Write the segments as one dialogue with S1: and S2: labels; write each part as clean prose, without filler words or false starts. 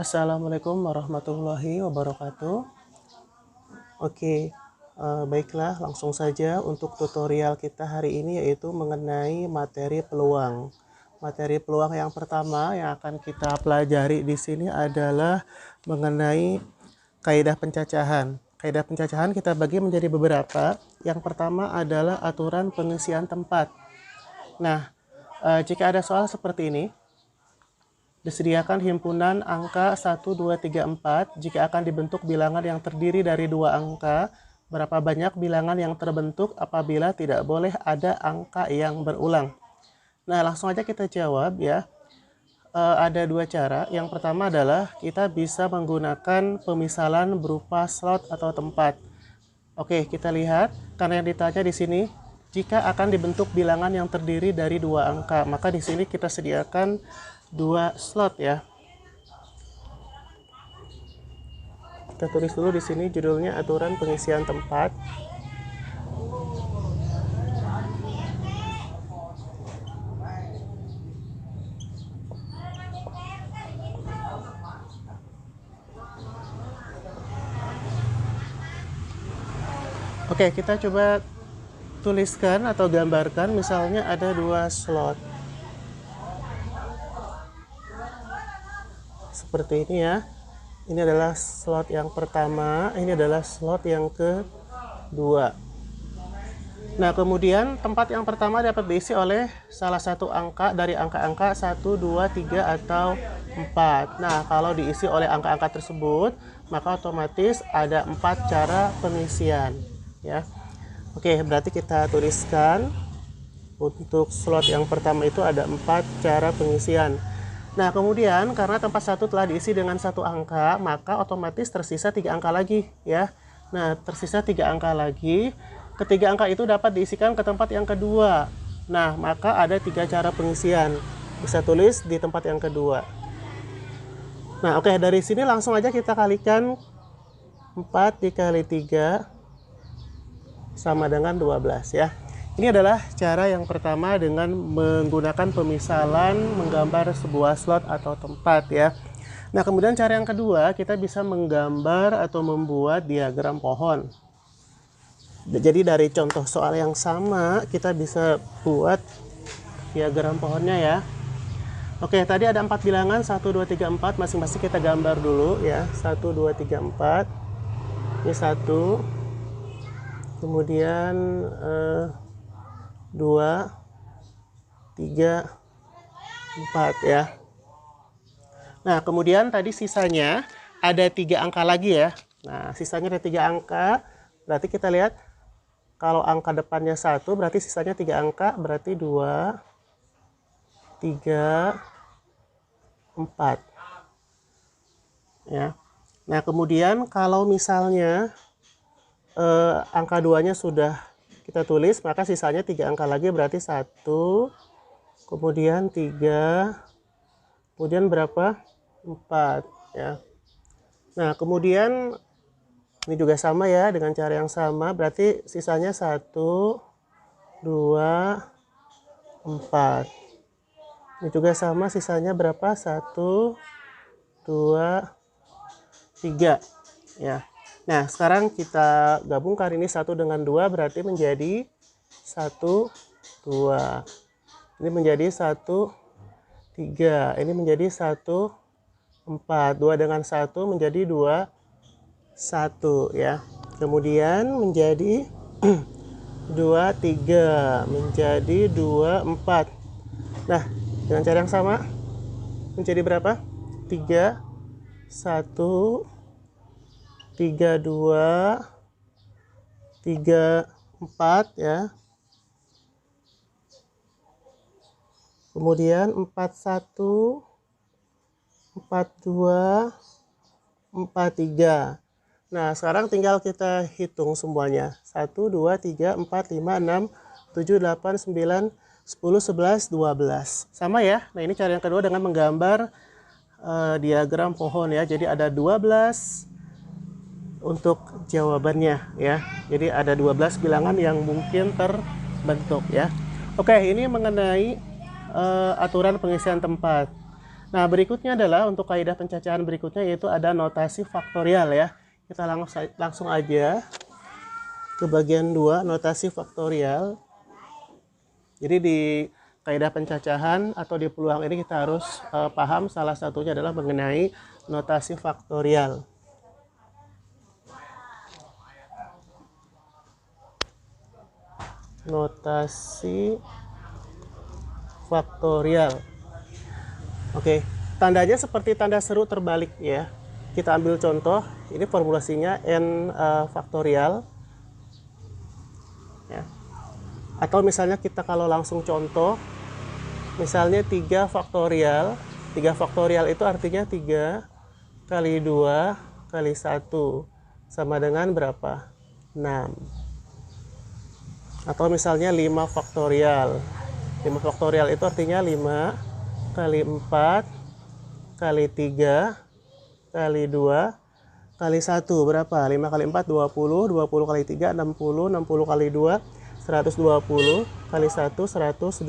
S1: Assalamualaikum warahmatullahi wabarakatuh. Oke, baiklah langsung saja untuk tutorial kita hari ini yaitu mengenai materi peluang. Materi peluang yang pertama yang akan kita pelajari di sini adalah mengenai kaidah pencacahan. Kaidah pencacahan kita bagi menjadi beberapa. Yang pertama adalah aturan pengisian tempat. Nah, jika ada soal seperti ini, disediakan himpunan angka 1, 2, 3, 4. Jika akan dibentuk bilangan yang terdiri dari dua angka, berapa banyak bilangan yang terbentuk apabila tidak boleh ada angka yang berulang? Nah, langsung aja kita jawab ya. Ada dua cara. Yang pertama adalah kita bisa menggunakan pemisalan berupa slot atau tempat. Oke, kita lihat. Karena yang ditanya di sini, jika akan dibentuk bilangan yang terdiri dari dua angka, maka di sini kita sediakan dua slot ya. Kita tulis dulu di sini judulnya aturan pengisian tempat. Oke, kita coba tuliskan atau gambarkan, misalnya ada dua slot. Seperti ini ya. Ini adalah slot yang pertama, ini adalah slot yang kedua. Nah, kemudian tempat yang pertama dapat diisi oleh salah satu angka dari angka-angka 1, 2, 3, atau 4. Nah, kalau diisi oleh angka-angka tersebut, maka otomatis ada 4 cara pengisian ya. Oke, berarti kita tuliskan untuk slot yang pertama itu ada 4 cara pengisian. Nah, kemudian karena tempat satu telah diisi dengan satu angka, maka otomatis tersisa 3 angka lagi ya. Nah, tersisa 3 angka lagi. Ketiga angka itu dapat diisikan ke tempat yang kedua. Nah, maka ada 3 cara pengisian. Bisa tulis di tempat yang kedua. Nah, oke, dari sini langsung aja kita kalikan 4 dikali 3 sama dengan 12 ya. Ini adalah cara yang pertama dengan menggunakan pemisalan menggambar sebuah slot atau tempat ya. Nah, kemudian cara yang kedua, kita bisa menggambar atau membuat diagram pohon. Jadi dari contoh soal yang sama, kita bisa buat diagram pohonnya ya. Oke, tadi ada 4 bilangan, 1, 2, 3, 4. Masing-masing kita gambar dulu ya. 1, 2, 3, 4. Ini 1. Kemudian 2, 3, 4 ya. Nah, kemudian tadi sisanya ada 3 angka lagi ya. Nah, sisanya ada 3 angka. Berarti kita lihat kalau angka depannya 1, berarti sisanya 3 angka, berarti 2, 3, 4 ya. Nah, kemudian kalau misalnya angka 2-nya sudah kita tulis, maka sisanya 3 angka lagi, berarti 1, kemudian 3, kemudian berapa? 4 ya. Nah, kemudian ini juga sama ya, dengan cara yang sama, berarti sisanya 1, 2, 4. Ini juga sama, sisanya berapa? 1, 2, 3 ya. Nah, sekarang kita gabungkan ini 1 dengan 2, berarti menjadi 1, 2. Ini menjadi 1, 3. Ini menjadi 1, 4. 2 dengan 1 menjadi 2, 1 ya. Kemudian menjadi 2, 3. Menjadi 2, 4. Nah, dengan cara yang sama menjadi berapa? 3, 1, 3, 2, 3, 4 ya. Kemudian 4, 1, 4, 2, 4, 3. Nah, sekarang tinggal kita hitung semuanya. 1, 2, 3, 4, 5, 6, 7, 8, 9, 10, 11, 12. Sama ya. Nah, ini cara yang kedua dengan menggambar diagram pohon ya. Jadi ada 12 untuk jawabannya ya. Jadi ada 12 bilangan yang mungkin terbentuk ya. Oke, ini mengenai aturan pengisian tempat. Nah, berikutnya adalah untuk kaidah pencacahan berikutnya, yaitu ada notasi faktorial ya. Kita langsung aja ke bagian 2, notasi faktorial. Jadi di kaidah pencacahan atau di peluang ini kita harus paham salah satunya adalah mengenai notasi faktorial. Notasi faktorial. Oke, tandanya seperti tanda seru terbalik ya. Kita ambil contoh, ini formulasinya n faktorial. Ya. Atau misalnya kita kalau langsung contoh, misalnya 3 faktorial. 3 faktorial itu artinya 3 kali 2 kali 1 sama dengan berapa? 6. Atau misalnya 5 faktorial. 5 faktorial itu artinya 5 kali 4 kali 3 kali 2 kali 1 berapa? 5 kali 4 20, 20 kali 3 60, 60 kali 2 120, kali 1 120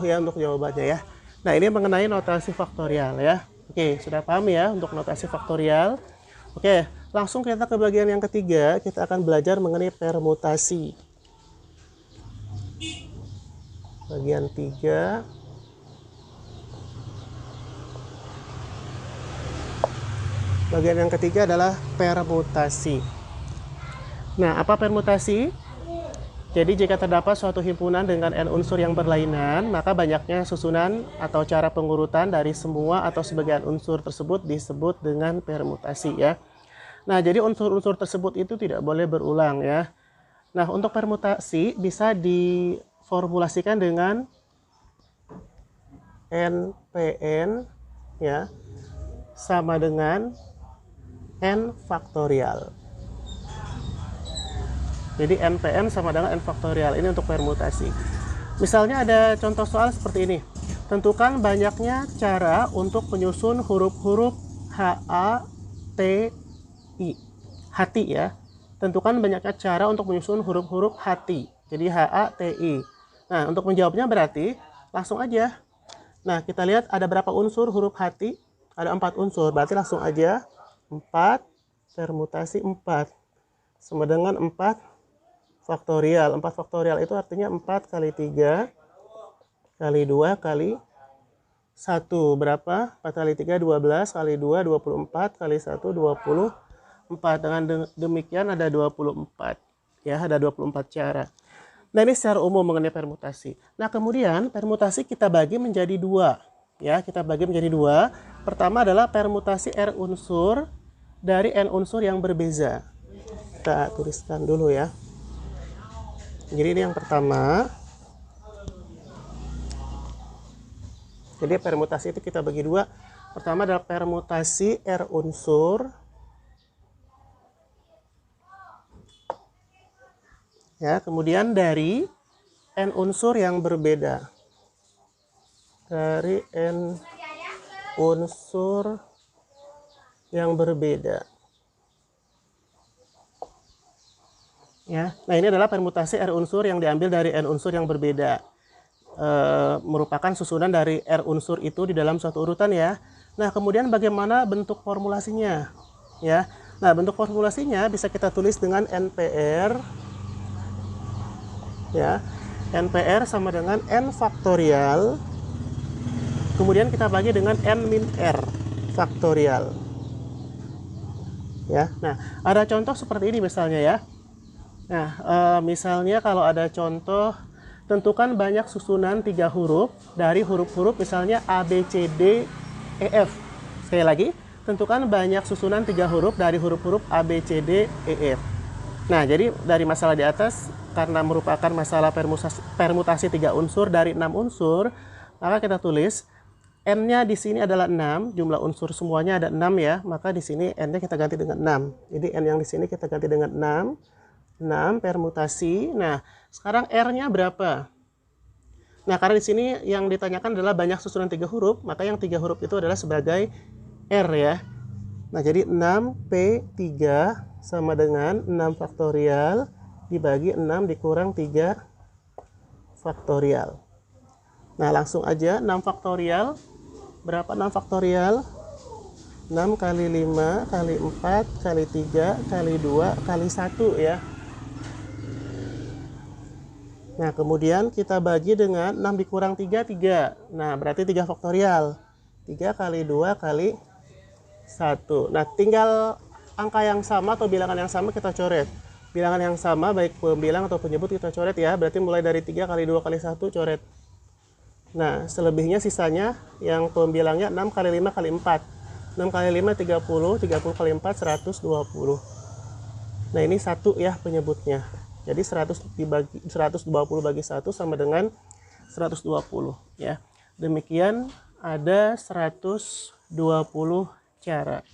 S1: ya untuk jawabannya ya. Nah, ini mengenai notasi faktorial ya. Oke, sudah paham ya untuk notasi faktorial. Oke, langsung kita ke bagian yang ketiga, kita akan belajar mengenai permutasi. Bagian 3. Bagian yang ketiga adalah permutasi. Nah, apa permutasi? Jadi jika terdapat suatu himpunan dengan n unsur yang berlainan, maka banyaknya susunan atau cara pengurutan dari semua atau sebagian unsur tersebut disebut dengan permutasi ya. Nah, jadi unsur-unsur tersebut itu tidak boleh berulang ya. Nah, untuk permutasi bisa diformulasikan dengan NPN ya sama dengan n faktorial. Jadi NPN sama dengan n faktorial. Ini untuk permutasi. Misalnya ada contoh soal seperti ini. Tentukan banyaknya cara untuk menyusun huruf-huruf H-A-T-I. Hati ya. Tentukan banyaknya cara untuk menyusun huruf-huruf hati. Jadi H-A-T-I. Nah, untuk menjawabnya berarti langsung aja. Nah, kita lihat ada berapa unsur huruf hati? Ada 4 unsur. Berarti langsung aja 4 permutasi 4 sama dengan 4 faktorial. 4 faktorial itu artinya 4 kali 3 kali 2 kali 1 berapa? 4 kali 3 12 kali 2 24 kali 1 24. Dengan demikian ada 24 ya, ada 24 cara. Nah, ini secara umum mengenai permutasi. Nah, kemudian permutasi kita bagi menjadi 2 ya, kita bagi menjadi 2. Pertama adalah permutasi R unsur dari N unsur yang berbeza. Kita tuliskan dulu ya. Jadi ini yang pertama. Jadi permutasi itu kita bagi 2. Pertama adalah permutasi R unsur. Ya, kemudian dari N unsur yang berbeda. Dari N unsur yang berbeda. Ya, nah ini adalah permutasi R unsur yang diambil dari N unsur yang berbeda. Merupakan susunan dari R unsur itu di dalam suatu urutan ya. Nah, kemudian bagaimana bentuk formulasinya? Ya, nah bentuk formulasinya bisa kita tulis dengan NPR. Ya, NPR sama dengan N faktorial. Kemudian kita bagi dengan N min R faktorial. Ya, nah ada contoh seperti ini misalnya ya. Nah, misalnya kalau ada contoh, tentukan banyak susunan 3 huruf dari huruf-huruf misalnya A, B, C, D, E, F. Sekali lagi, tentukan banyak susunan 3 huruf dari huruf-huruf A, B, C, D, E, F. Nah, jadi dari masalah di atas, karena merupakan masalah permutasi 3 unsur dari 6 unsur, maka kita tulis N-nya di sini adalah 6, jumlah unsur semuanya ada 6 ya, maka di sini N-nya kita ganti dengan 6. Jadi N yang di sini kita ganti dengan 6 permutasi. Nah, sekarang R-nya berapa? Nah, karena di sini yang ditanyakan adalah banyak susunan 3 huruf, maka yang 3 huruf itu adalah sebagai R ya. Nah, jadi 6P3 sama dengan 6 faktorial dibagi 6 dikurang 3 faktorial. Nah, langsung aja 6 faktorial berapa 6 faktorial? 6 kali 5 kali 4 kali 3 kali 2 kali 1 ya. Nah, kemudian kita bagi dengan 6 dikurang 3, 3. Nah, berarti 3 faktorial. 3 kali 2 kali 1. Nah, tinggal angka yang sama atau bilangan yang sama kita coret. Bilangan yang sama baik pembilang atau penyebut kita coret ya. Berarti mulai dari 3 kali 2 kali 1 coret. Nah, selebihnya sisanya yang pembilangnya 6 kali 5 kali 4. 6 kali 5 30, 30 kali 4 120. Nah, ini 1 ya penyebutnya. Jadi 120 bagi 1 sama dengan 120 ya. Demikian ada 120 cara.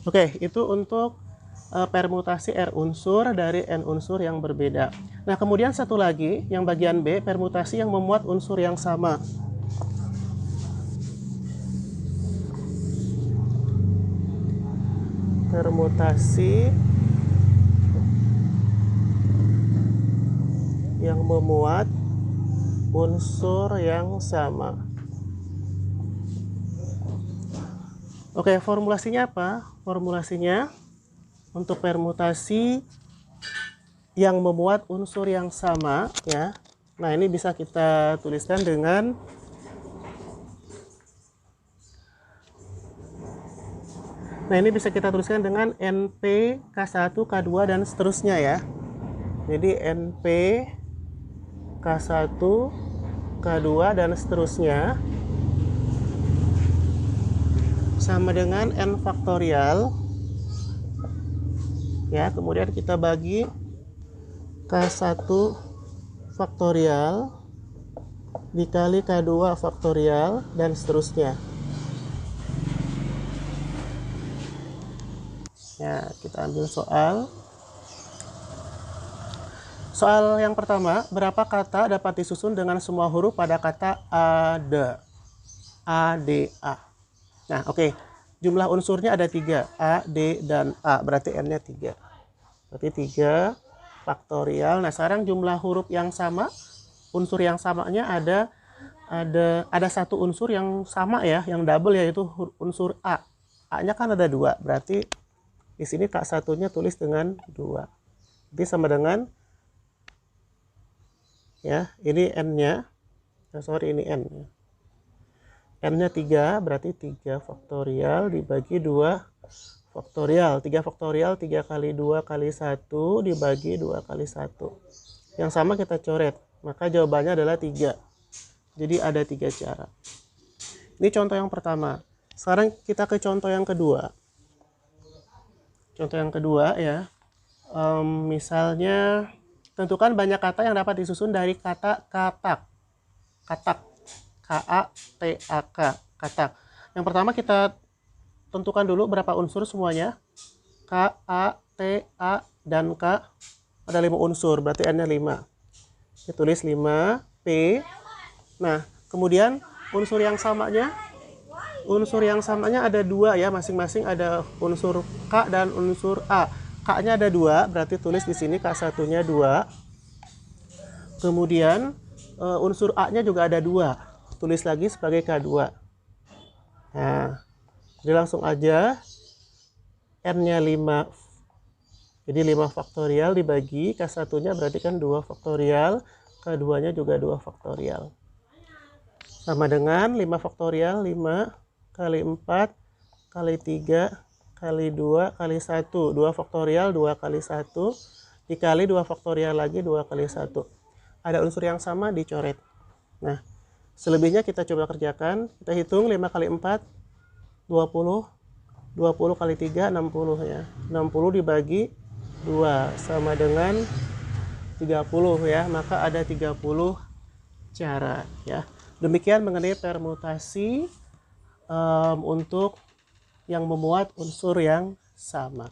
S1: Oke, itu untuk permutasi R unsur dari N unsur yang berbeda. Nah, kemudian satu lagi yang bagian B, permutasi yang memuat unsur yang sama. Permutasi yang memuat unsur yang sama. Oke, formulasinya apa? Formulasinya untuk permutasi yang memuat unsur yang sama ya. Nah, ini bisa kita tuliskan dengan NP, K1, K2 dan seterusnya ya. Jadi NP, K1, K2 dan seterusnya sama dengan N faktorial ya. Kemudian kita bagi K1 faktorial dikali K2 faktorial dan seterusnya. Ya, kita ambil soal. Soal yang pertama, berapa kata dapat disusun dengan semua huruf pada kata ada? ADA. Nah, oke. Jumlah unsurnya ada 3, A, D, dan A. Berarti N-nya 3. Berarti 3 faktorial. Nah, sekarang jumlah huruf yang sama, unsur yang samanya ada satu unsur yang sama ya, yang double yaitu unsur A. A-nya kan ada 2, berarti di sini K1-nya tulis dengan 2. Jadi sama dengan ya, ini N-nya. Ini N. N-nya 3, berarti 3 faktorial dibagi 2 faktorial. 3 faktorial 3 kali 2 kali 1 dibagi 2 kali 1. Yang sama kita coret. Maka jawabannya adalah 3. Jadi ada 3 cara. Ini contoh yang pertama. Sekarang kita ke contoh yang kedua. Contoh yang kedua ya, misalnya tentukan banyak kata yang dapat disusun dari kata katak. Katak, K-A-T-A-K, katak. Yang pertama kita tentukan dulu berapa unsur semuanya. K, A, T, A, dan K. Ada 5 unsur, berarti N-nya 5. Ditulis 5, P. Nah, kemudian unsur yang samanya ada 2 ya, masing-masing ada unsur K dan unsur A. K-nya ada 2, berarti tulis di sini K1-nya 2. Kemudian unsur A-nya juga ada 2, tulis lagi sebagai K2. Nah, jadi langsung aja N-nya 5. Jadi 5 faktorial dibagi K1-nya berarti kan 2 faktorial, K2-nya juga 2 faktorial. Sama dengan 5 faktorial, 5 kali 4 kali 3 kali 2 kali 1. 2 faktorial 2 kali 1 dikali 2 faktorial lagi 2 kali 1. Ada unsur yang sama dicoret. Nah, selebihnya kita coba kerjakan. Kita hitung 5 kali 4 20. 20 kali 3 60 ya. 60 dibagi 2 sama dengan 30 ya. Maka ada 30 cara ya. Demikian mengenai permutasi untuk yang memuat unsur yang sama.